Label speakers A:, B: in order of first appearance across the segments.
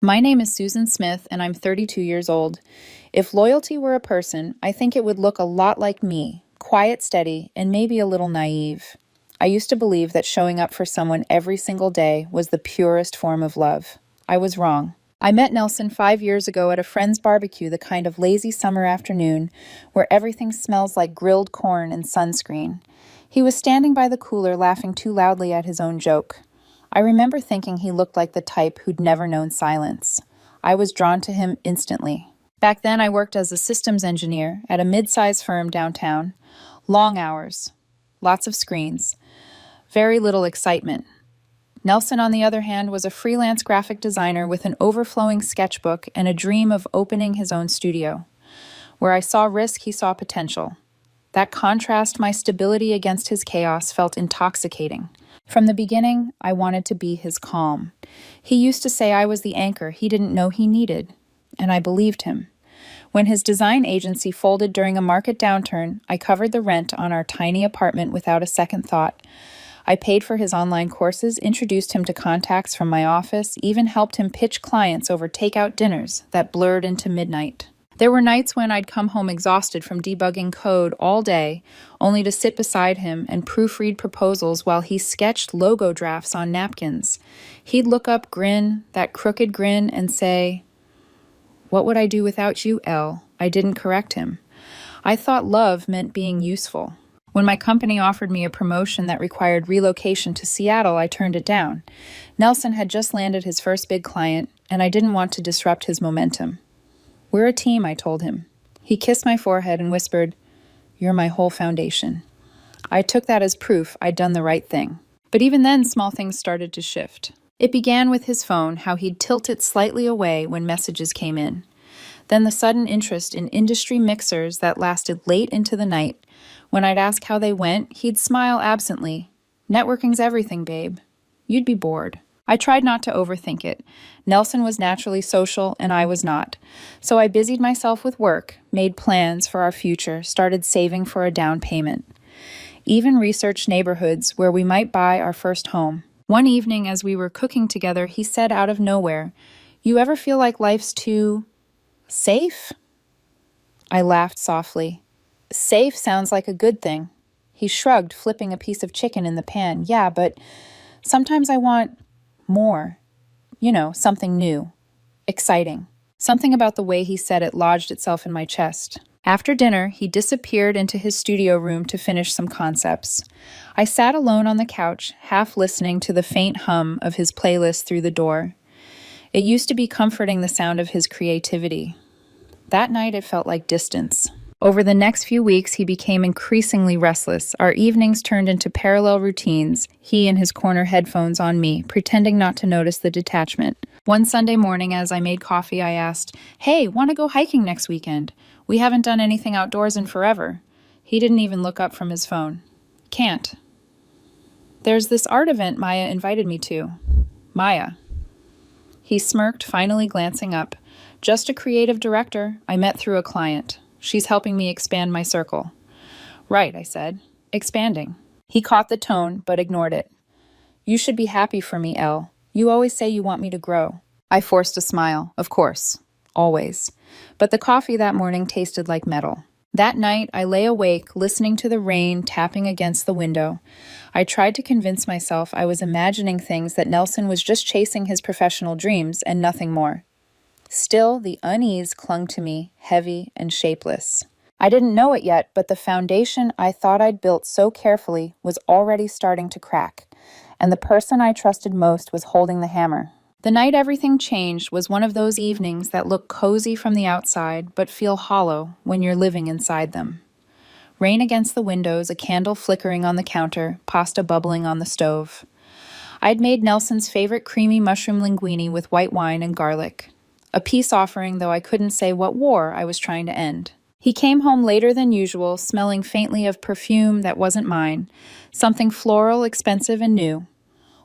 A: My name is Susan Smith, and I'm 32 years old. If loyalty were a person, I think it would look a lot like me, quiet, steady, and maybe a little naive. I used to believe that showing up for someone every single day was the purest form of love. I was wrong. I met Nelson 5 years ago at a friend's barbecue, the kind of lazy summer afternoon where everything smells like grilled corn and sunscreen. He was standing by the cooler laughing too loudly at his own joke. I remember thinking he looked like the type who'd never known silence. I was drawn to him instantly. Back then, I worked as a systems engineer at a mid-sized firm downtown. Long hours, lots of screens, very little excitement. Nelson, on the other hand, was a freelance graphic designer with an overflowing sketchbook and a dream of opening his own studio. Where I saw risk, he saw potential. That contrast, my stability against his chaos, felt intoxicating. From the beginning, I wanted to be his calm. He used to say I was the anchor he didn't know he needed, and I believed him. When his design agency folded during a market downturn, I covered the rent on our tiny apartment without a second thought. I paid for his online courses, introduced him to contacts from my office, even helped him pitch clients over takeout dinners that blurred into midnight. There were nights when I'd come home exhausted from debugging code all day, only to sit beside him and proofread proposals while he sketched logo drafts on napkins. He'd look up, grin, that crooked grin, and say, "What would I do without you, Elle?" I didn't correct him. I thought love meant being useful. When my company offered me a promotion that required relocation to Seattle, I turned it down. Nelson had just landed his first big client, and I didn't want to disrupt his momentum. "We're a team," I told him. He kissed my forehead and whispered, "You're my whole foundation." I took that as proof I'd done the right thing. But even then, small things started to shift. It began with his phone, how he'd tilt it slightly away when messages came in. Then the sudden interest in industry mixers that lasted late into the night. When I'd ask how they went, he'd smile absently. "Networking's everything, babe. You'd be bored." I tried not to overthink it. Nelson was naturally social, and I was not. So I busied myself with work, made plans for our future, started saving for a down payment. Even researched neighborhoods where we might buy our first home. One evening, as we were cooking together, he said out of nowhere, "You ever feel like life's too safe?" I laughed softly. "Safe sounds like a good thing." He shrugged, flipping a piece of chicken in the pan. "Yeah, but sometimes I want more. Something new. Exciting." Something about the way he said it lodged itself in my chest. After dinner, he disappeared into his studio room to finish some concepts. I sat alone on the couch, half listening to the faint hum of his playlist through the door. It used to be comforting, the sound of his creativity. That night, it felt like distance. Over the next few weeks, he became increasingly restless. Our evenings turned into parallel routines, he in his corner, headphones on me, pretending not to notice the detachment. One Sunday morning, as I made coffee, I asked, "Hey, want to go hiking next weekend? We haven't done anything outdoors in forever." He didn't even look up from his phone. "Can't. There's this art event Maya invited me to." "Maya?" He smirked, finally glancing up. "Just a creative director I met through a client. She's helping me expand my circle." "Right," I said. "Expanding." He caught the tone, but ignored it. "You should be happy for me, Elle. You always say you want me to grow." I forced a smile. Of course. Always. But the coffee that morning tasted like metal. That night, I lay awake, listening to the rain tapping against the window. I tried to convince myself I was imagining things, that Nelson was just chasing his professional dreams and nothing more. Still, the unease clung to me, heavy and shapeless. I didn't know it yet, but the foundation I thought I'd built so carefully was already starting to crack, and the person I trusted most was holding the hammer. The night everything changed was one of those evenings that look cozy from the outside, but feel hollow when you're living inside them. Rain against the windows, a candle flickering on the counter, pasta bubbling on the stove. I'd made Nelson's favorite creamy mushroom linguine with white wine and garlic. A peace offering, though I couldn't say what war I was trying to end. He came home later than usual, smelling faintly of perfume that wasn't mine, something floral, expensive, and new.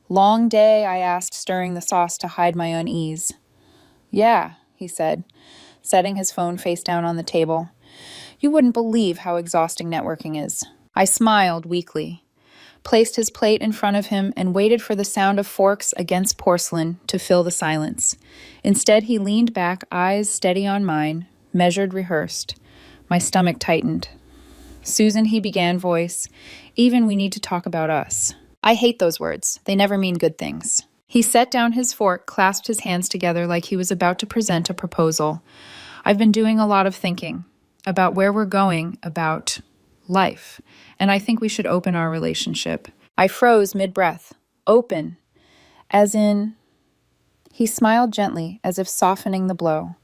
A: "Long day?" I asked, stirring the sauce to hide my unease. "Yeah," he said, setting his phone face down on the table. "You wouldn't believe how exhausting networking is." I smiled weakly. placed his plate in front of him, and waited for the sound of forks against porcelain to fill the silence. Instead, he leaned back, eyes steady on mine, measured, rehearsed. My stomach tightened. "Susan," he began, voice, "even we need to talk about us." I hate those words. They never mean good things. He set down his fork, clasped his hands together like he was about to present a proposal. "I've been doing a lot of thinking about where we're going, about life, and I think we should open our relationship." I froze mid-breath. Open. As in... He smiled gently, as if softening the blow.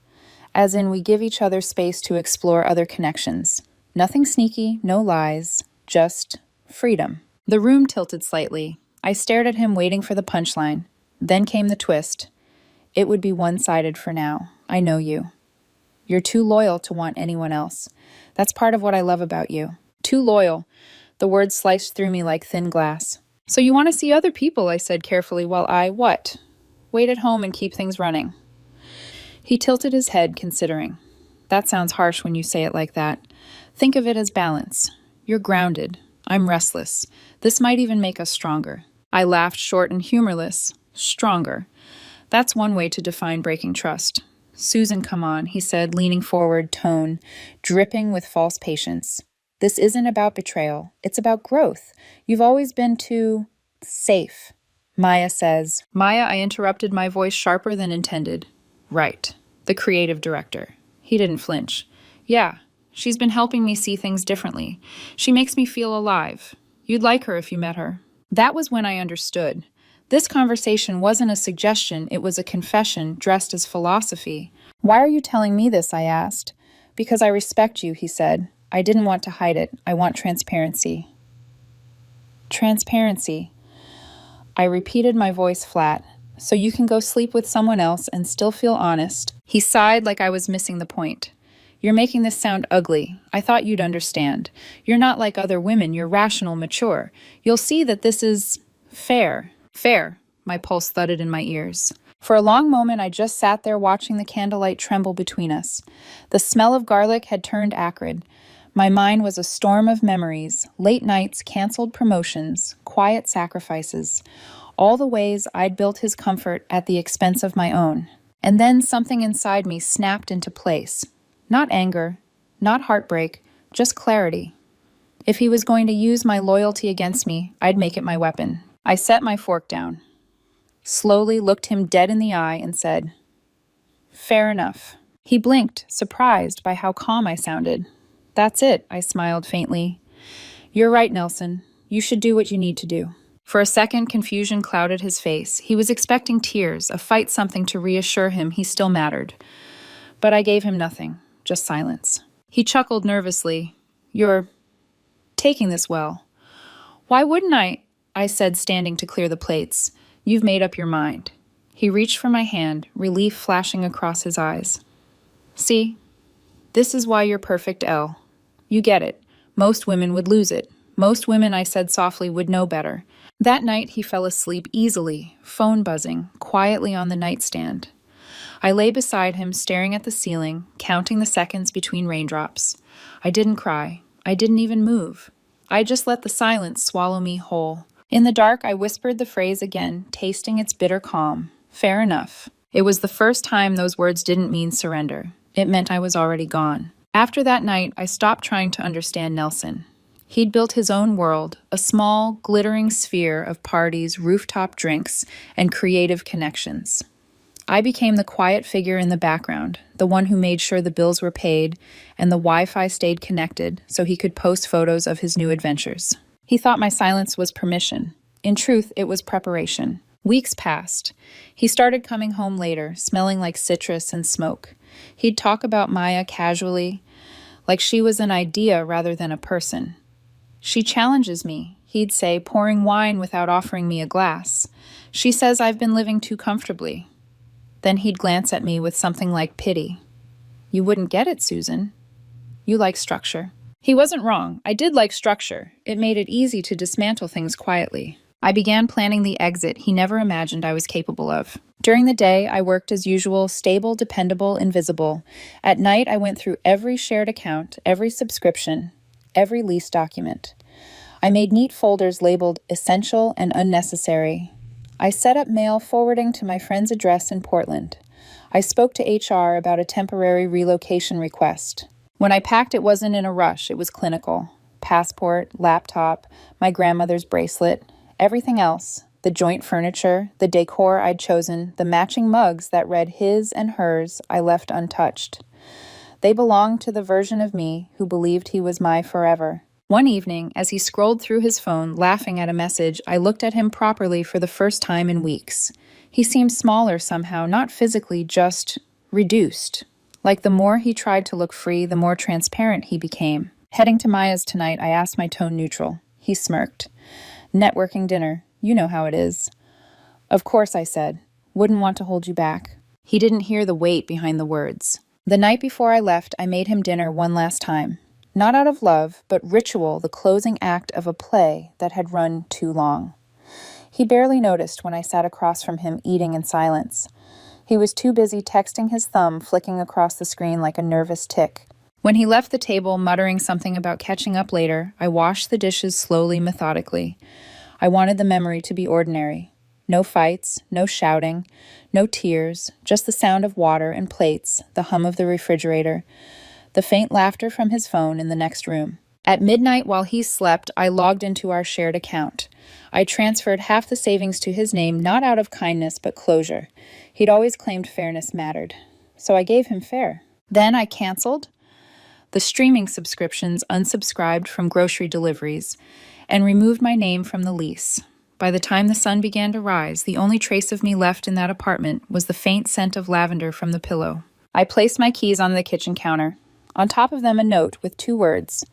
A: As in, we give each other space to explore other connections. Nothing sneaky, no lies, just freedom. The room tilted slightly. I stared at him, waiting for the punchline. Then came the twist. "It would be one-sided for now. I know you. You're too loyal to want anyone else. That's part of what I love about you. Too loyal." The words sliced through me like thin glass. "So you want to see other people," I said carefully, while I, what? Wait at home and keep things running. He tilted his head, considering. "That sounds harsh when you say it like that. Think of it as balance. You're grounded. I'm restless. This might even make us stronger." I laughed, short and humorless. Stronger. That's one way to define breaking trust. "Susan, come on," he said, leaning forward, tone dripping with false patience. "This isn't about betrayal. It's about growth. You've always been too safe." Maya says. Maya, I interrupted, my voice sharper than intended. Right. The creative director. He didn't flinch. "Yeah, she's been helping me see things differently. She makes me feel alive. You'd like her if you met her." That was when I understood. This conversation wasn't a suggestion, it was a confession dressed as philosophy. "Why are you telling me this?" I asked. "Because I respect you," he said. "I didn't want to hide it. I want transparency." Transparency. I repeated, my voice flat. "So you can go sleep with someone else and still feel honest." He sighed like I was missing the point. "You're making this sound ugly. I thought you'd understand. You're not like other women. You're rational, mature. You'll see that this is fair." Fair. My pulse thudded in my ears. For a long moment, I just sat there watching the candlelight tremble between us. The smell of garlic had turned acrid. My mind was a storm of memories, late nights, canceled promotions, quiet sacrifices, all the ways I'd built his comfort at the expense of my own. And then something inside me snapped into place. Not anger, not heartbreak, just clarity. If he was going to use my loyalty against me, I'd make it my weapon. I set my fork down, slowly looked him dead in the eye, and said, "Fair enough." He blinked, surprised by how calm I sounded. "That's it," I smiled faintly. "You're right, Nelson. You should do what you need to do." For a second, confusion clouded his face. He was expecting tears, a fight, something to reassure him he still mattered. But I gave him nothing, just silence. He chuckled nervously. "You're taking this well." "Why wouldn't I said, standing to clear the plates. "You've made up your mind." He reached for my hand, relief flashing across his eyes. "See? This is why you're perfect, Elle. You get it. Most women would lose it. Most women," I said softly, "would know better." That night he fell asleep easily, phone buzzing, quietly on the nightstand. I lay beside him, staring at the ceiling, counting the seconds between raindrops. I didn't cry. I didn't even move. I just let the silence swallow me whole. In the dark, I whispered the phrase again, tasting its bitter calm. Fair enough. It was the first time those words didn't mean surrender. It meant I was already gone. After that night, I stopped trying to understand Nelson. He'd built his own world, a small, glittering sphere of parties, rooftop drinks, and creative connections. I became the quiet figure in the background, the one who made sure the bills were paid and the Wi-Fi stayed connected so he could post photos of his new adventures. He thought my silence was permission. In truth, it was preparation. Weeks passed. He started coming home later, smelling like citrus and smoke. He'd talk about Maya casually, like she was an idea rather than a person. "She challenges me," he'd say, pouring wine without offering me a glass. "She says I've been living too comfortably." Then he'd glance at me with something like pity. "You wouldn't get it, Susan. You like structure." He wasn't wrong. I did like structure. It made it easy to dismantle things quietly. I began planning the exit he never imagined I was capable of. During the day, I worked as usual, stable, dependable, invisible. At night, I went through every shared account, every subscription, every lease document. I made neat folders labeled essential and unnecessary. I set up mail forwarding to my friend's address in Portland. I spoke to HR about a temporary relocation request. When I packed, it wasn't in a rush, it was clinical. Passport, laptop, my grandmother's bracelet, everything else, the joint furniture, the decor I'd chosen, the matching mugs that read his and hers, I left untouched. They belonged to the version of me who believed he was my forever. One evening, as he scrolled through his phone, laughing at a message, I looked at him properly for the first time in weeks. He seemed smaller somehow, not physically, just reduced. Like the more he tried to look free, the more transparent he became. Heading to Maya's tonight, I asked my tone neutral. He smirked. Networking dinner. You know how it is. Of course, I said. Wouldn't want to hold you back. He didn't hear the weight behind the words. The night before I left, I made him dinner one last time. Not out of love, but ritual, the closing act of a play that had run too long. He barely noticed when I sat across from him eating in silence. He was too busy texting his thumb, flicking across the screen like a nervous tick. When he left the table, muttering something about catching up later, I washed the dishes slowly, methodically. I wanted the memory to be ordinary. No fights, no shouting, no tears, just the sound of water and plates, the hum of the refrigerator, the faint laughter from his phone in the next room. At midnight, while he slept, I logged into our shared account. I transferred half the savings to his name, not out of kindness, but closure. He'd always claimed fairness mattered. So I gave him fair. Then I canceled the streaming subscriptions, unsubscribed from grocery deliveries, and removed my name from the lease. By the time the sun began to rise, the only trace of me left in that apartment was the faint scent of lavender from the pillow. I placed my keys on the kitchen counter. On top of them, a note with 2 words,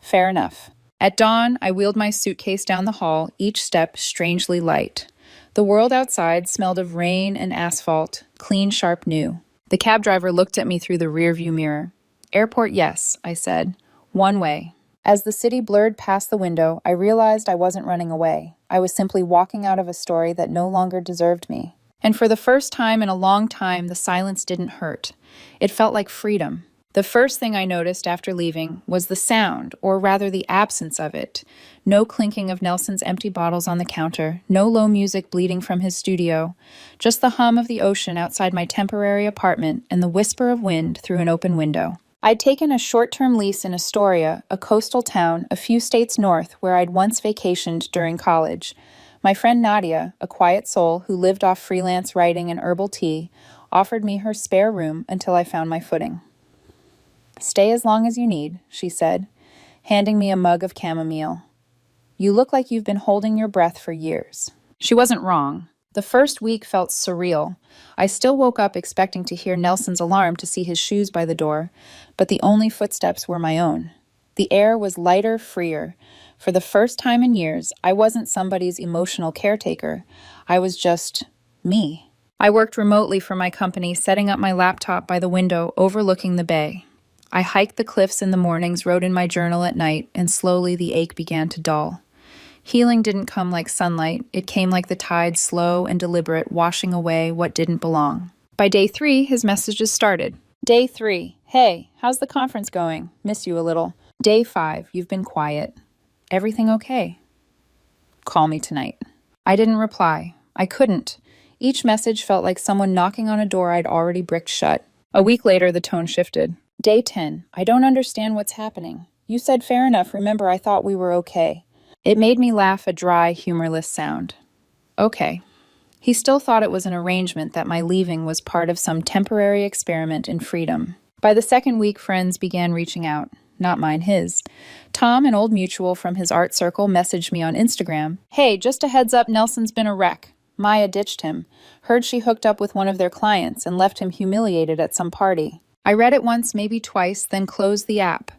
A: fair enough. At dawn, I wheeled my suitcase down the hall, each step strangely light. The world outside smelled of rain and asphalt, clean, sharp, new. The cab driver looked at me through the rearview mirror. Airport, yes, I said. One way. As the city blurred past the window, I realized I wasn't running away. I was simply walking out of a story that no longer deserved me. And for the first time in a long time, the silence didn't hurt. It felt like freedom. The first thing I noticed after leaving was the sound, or rather the absence of it. No clinking of Nelson's empty bottles on the counter, no low music bleeding from his studio, just the hum of the ocean outside my temporary apartment and the whisper of wind through an open window. I'd taken a short-term lease in Astoria, a coastal town a few states north where I'd once vacationed during college. My friend Nadia, a quiet soul who lived off freelance writing and herbal tea, offered me her spare room until I found my footing. Stay as long as you need, she said, handing me a mug of chamomile. You look like you've been holding your breath for years. She wasn't wrong. The first week felt surreal. I still woke up expecting to hear Nelson's alarm to see his shoes by the door, but the only footsteps were my own. The air was lighter, freer. For the first time in years, I wasn't somebody's emotional caretaker. I was just me. I worked remotely for my company, setting up my laptop by the window overlooking the bay. I hiked the cliffs in the mornings, wrote in my journal at night, and slowly the ache began to dull. Healing didn't come like sunlight. It came like the tide, slow and deliberate, washing away what didn't belong. By day 3, his messages started. Day 3, hey, how's the conference going? Miss you a little. Day 5, you've been quiet. Everything okay? Call me tonight. I didn't reply. I couldn't. Each message felt like someone knocking on a door I'd already bricked shut. A week later, the tone shifted. Day 10, I don't understand what's happening. You said fair enough, remember I thought we were okay. It made me laugh, a dry, humorless sound. Okay. He still thought it was an arrangement, that my leaving was part of some temporary experiment in freedom. By the second week, friends began reaching out. Not mine, his. Tom, an old mutual from his art circle, messaged me on Instagram. Hey, just a heads up, Nelson's been a wreck. Maya ditched him. Heard she hooked up with one of their clients and left him humiliated at some party. I read it once, maybe twice, then closed the app.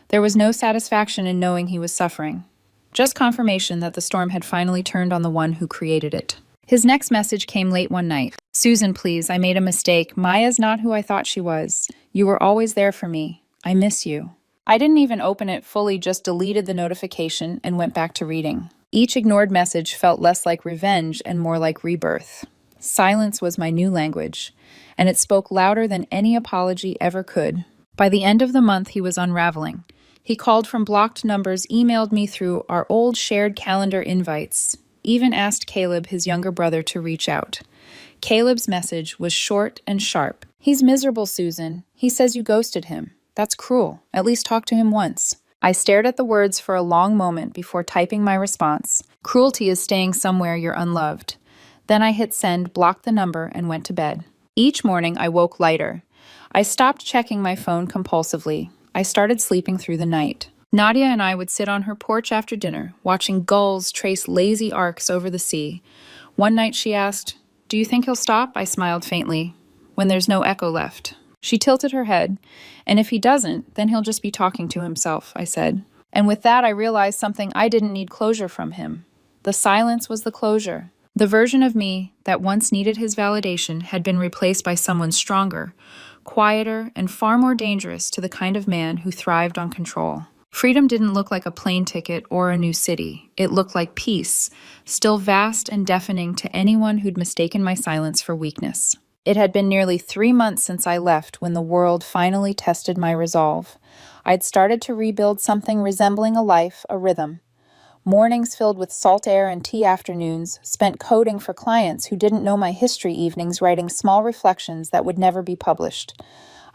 A: There was no satisfaction in knowing he was suffering. Just confirmation that the storm had finally turned on the one who created it. His next message came late one night. Susan, please, I made a mistake. Maya's not who I thought she was. You were always there for me. I miss you. I didn't even open it fully, just deleted the notification and went back to reading. Each ignored message felt less like revenge and more like rebirth. Silence was my new language, and it spoke louder than any apology ever could. By the end of the month, he was unraveling. He called from blocked numbers, emailed me through our old shared calendar invites, even asked Caleb, his younger brother, to reach out. Caleb's message was short and sharp. "He's miserable, Susan. He says you ghosted him. That's cruel. At least talk to him once." I stared at the words for a long moment before typing my response. "Cruelty is staying somewhere you're unloved." Then I hit send, blocked the number, and went to bed. Each morning, I woke lighter. I stopped checking my phone compulsively. I started sleeping through the night. Nadia and I would sit on her porch after dinner, watching gulls trace lazy arcs over the sea. One night she asked, "Do you think he'll stop?" I smiled faintly. "When there's no echo left." She tilted her head. "And if he doesn't, then he'll just be talking to himself," I said. And with that, I realized something I didn't need closure from him. The silence was the closure. The version of me that once needed his validation had been replaced by someone stronger, quieter, and far more dangerous to the kind of man who thrived on control. Freedom didn't look like a plane ticket or a new city. It looked like peace, still vast and deafening to anyone who'd mistaken my silence for weakness. It had been nearly 3 months since I left when the world finally tested my resolve. I'd started to rebuild something resembling a life, a rhythm. Mornings filled with salt air and tea afternoons, spent coding for clients who didn't know my history evenings, writing small reflections that would never be published.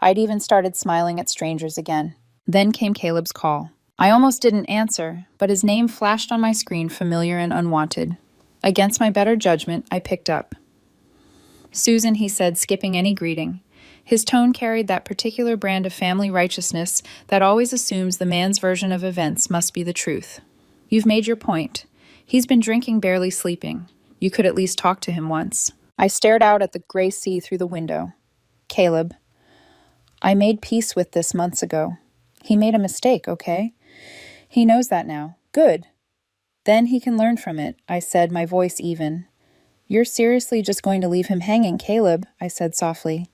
A: I'd even started smiling at strangers again. Then came Caleb's call. I almost didn't answer, but his name flashed on my screen, familiar and unwanted. Against my better judgment, I picked up. "Susan," he said, skipping any greeting. His tone carried that particular brand of family righteousness that always assumes the man's version of events must be the truth. "You've made your point. He's been drinking, barely sleeping. You could at least talk to him once." I stared out at the gray sea through the window. "Caleb, I made peace with this months ago. He made a mistake, okay? He knows that now. Good. Then he can learn from it," I said, my voice even. "You're seriously just going to leave him hanging, Caleb," I said softly.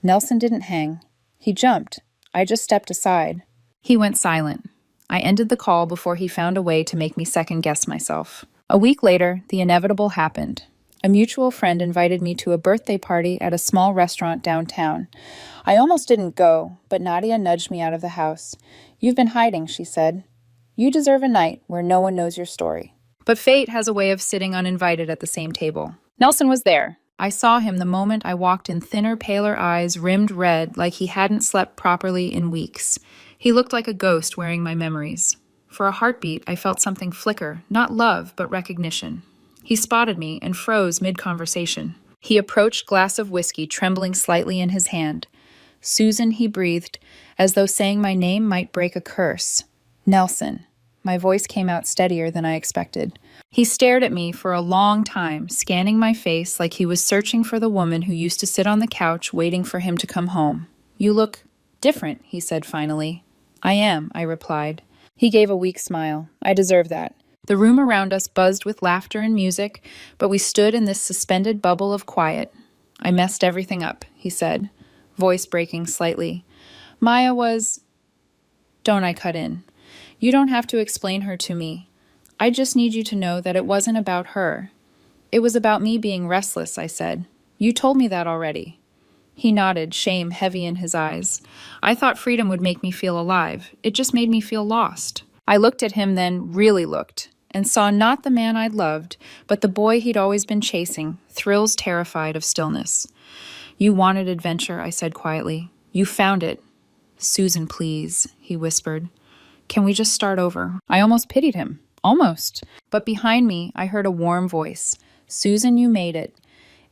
A: Nelson didn't hang. He jumped. I just stepped aside. He went silent. I ended the call before he found a way to make me second-guess myself. A week later, the inevitable happened. A mutual friend invited me to a birthday party at a small restaurant downtown. I almost didn't go, but Nadia nudged me out of the house. "You've been hiding," she said. "You deserve a night where no one knows your story." But fate has a way of sitting uninvited at the same table. Nelson was there. I saw him the moment I walked in, thinner, paler eyes, rimmed red, like he hadn't slept properly in weeks. He looked like a ghost wearing my memories. For a heartbeat, I felt something flicker, not love, but recognition. He spotted me and froze mid-conversation. He approached, glass of whiskey trembling slightly in his hand. "Susan," he breathed, as though saying my name might break a curse. "Nelson." My voice came out steadier than I expected. He stared at me for a long time, scanning my face like he was searching for the woman who used to sit on the couch waiting for him to come home. "You look different," he said finally. "I am," I replied. He gave a weak smile. I deserve that. The room around us buzzed with laughter and music, but we stood in this suspended bubble of quiet. "I messed everything up," he said, voice breaking slightly. "Maya was—" Don't I cut in. "You don't have to explain her to me. I just need you to know that it wasn't about her. It was about me being restless," I said. "You told me that already." He nodded, shame heavy in his eyes. I thought freedom would make me feel alive. It just made me feel lost. I looked at him then, really looked, and saw not the man I'd loved, but the boy he'd always been chasing, thrills terrified of stillness. "You wanted adventure," I said quietly. "You found it." "Susan, please," he whispered. "Can we just start over?" I almost pitied him. Almost. But behind me, I heard a warm voice. "Susan, you made it."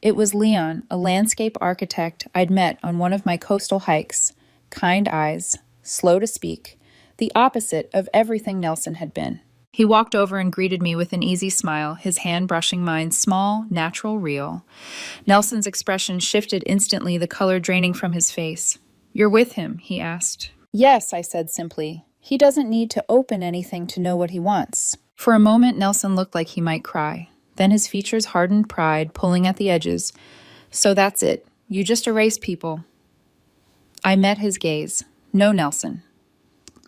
A: It was Leon, a landscape architect I'd met on one of my coastal hikes. Kind eyes, slow to speak, the opposite of everything Nelson had been. He walked over and greeted me with an easy smile, his hand brushing mine, small, natural, real. Nelson's expression shifted instantly, the color draining from his face. "You're with him?" he asked. "Yes," I said simply. "He doesn't need to open anything to know what he wants." For a moment, Nelson looked like he might cry. Then his features hardened, pride pulling at the edges. "So that's it. You just erase people." I met his gaze. "No, Nelson.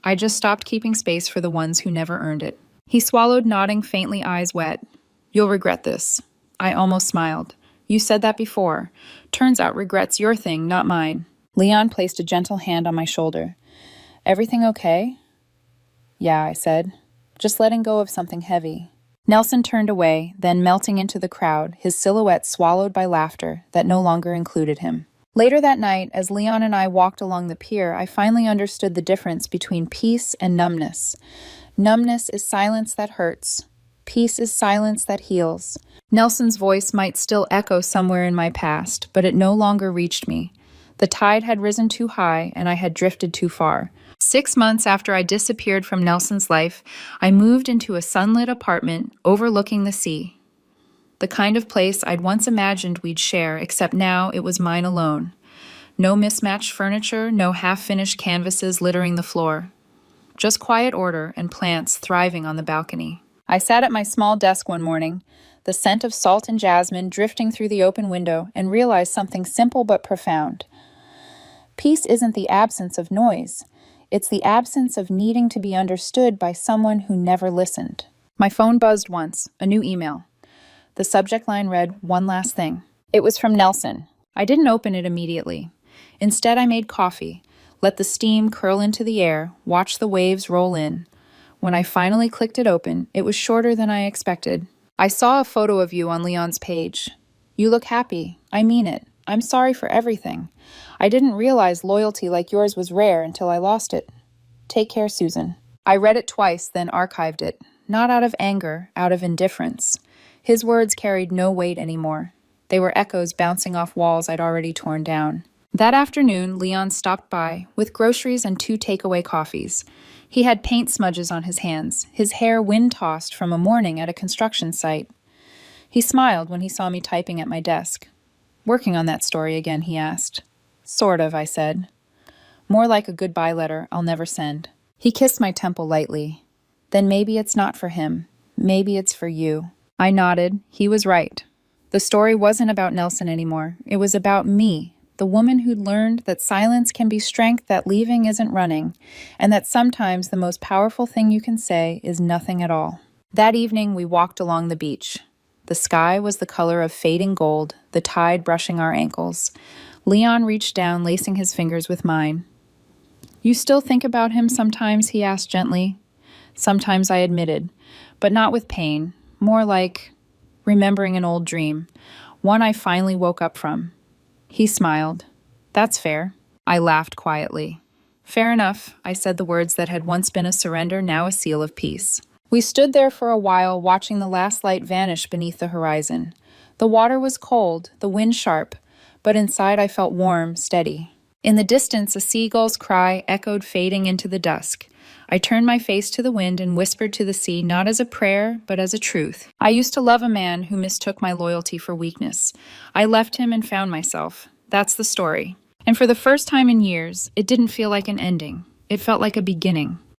A: I just stopped keeping space for the ones who never earned it." He swallowed, nodding faintly, eyes wet. "You'll regret this." I almost smiled. "You said that before. Turns out regret's your thing, not mine." Leon placed a gentle hand on my shoulder. "Everything okay?" Yeah, I said, just letting go of something heavy. Nelson turned away, then melting into the crowd, his silhouette swallowed by laughter that no longer included him. Later that night, as Leon and I walked along the pier, I finally understood the difference between peace and numbness. Numbness is silence that hurts. Peace is silence that heals. Nelson's voice might still echo somewhere in my past, but it no longer reached me. The tide had risen too high, and I had drifted too far. 6 months after I disappeared from Nelson's life, I moved into a sunlit apartment overlooking the sea. The kind of place I'd once imagined we'd share, except now it was mine alone. No mismatched furniture, no half-finished canvases littering the floor. Just quiet order and plants thriving on the balcony. I sat at my small desk one morning, the scent of salt and jasmine drifting through the open window, and realized something simple but profound. Peace isn't the absence of noise. It's the absence of needing to be understood by someone who never listened. My phone buzzed once, a new email. The subject line read, "One last thing." It was from Nelson. I didn't open it immediately. Instead, I made coffee, let the steam curl into the air, watched the waves roll in. When I finally clicked it open, it was shorter than I expected. I saw a photo of you on Leon's page. You look happy. I mean it. I'm sorry for everything. I didn't realize loyalty like yours was rare until I lost it. Take care, Susan. I read it twice, then archived it. Not out of anger, out of indifference. His words carried no weight anymore. They were echoes bouncing off walls I'd already torn down. That afternoon, Leon stopped by, with groceries and 2 takeaway coffees. He had paint smudges on his hands, his hair wind-tossed from a morning at a construction site. He smiled when he saw me typing at my desk. "Working on that story again?" he asked. "Sort of," I said. "More like a goodbye letter I'll never send." He kissed my temple lightly. "Then maybe it's not for him. Maybe it's for you." I nodded. He was right. The story wasn't about Nelson anymore. It was about me, the woman who'd learned that silence can be strength that leaving isn't running, and that sometimes the most powerful thing you can say is nothing at all. That evening, we walked along the beach. The sky was the color of fading gold, the tide brushing our ankles. Leon reached down, lacing his fingers with mine. "You still think about him sometimes?" he asked gently. Sometimes, I admitted, but not with pain, more like remembering an old dream, one I finally woke up from. He smiled. "That's fair." I laughed quietly. "Fair enough," I said the words that had once been a surrender, now a seal of peace. We stood there for a while, watching the last light vanish beneath the horizon. The water was cold, the wind sharp, but inside I felt warm, steady. In the distance, a seagull's cry echoed, fading into the dusk. I turned my face to the wind and whispered to the sea, not as a prayer, but as a truth. I used to love a man who mistook my loyalty for weakness. I left him and found myself. That's the story. And for the first time in years, it didn't feel like an ending. It felt like a beginning.